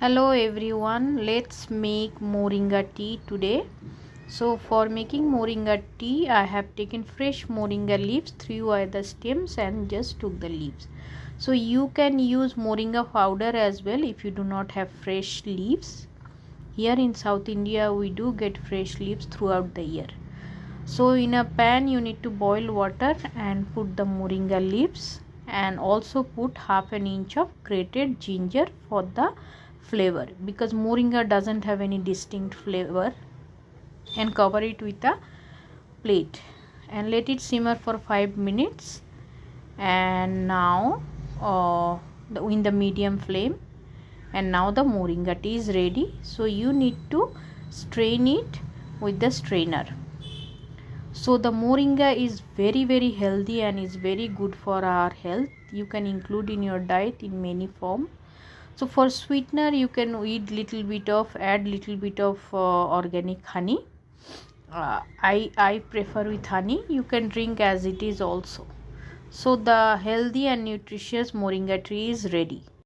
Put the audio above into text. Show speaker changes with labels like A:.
A: Hello everyone, let's make moringa tea today. So for making moringa tea, I have taken fresh moringa leaves, threw away the stems and just took the leaves. So you can use moringa powder as well if you do not have fresh leaves. Here in South India, we do get fresh leaves throughout the year. So in a pan, you need to boil water and put the moringa leaves and also put half an inch of grated ginger for the flavor, because moringa doesn't have any distinct flavor, and cover it with a plate and let it simmer for 5 minutes. And now in the medium flame, and now the moringa tea is ready. So you need to strain it with the strainer. So the moringa is very healthy and is very good for our health. You can include in your diet in many form. So for sweetener, you can add little bit of organic honey. I prefer with honey. You can drink as it is also. So the healthy and nutritious moringa tea is ready.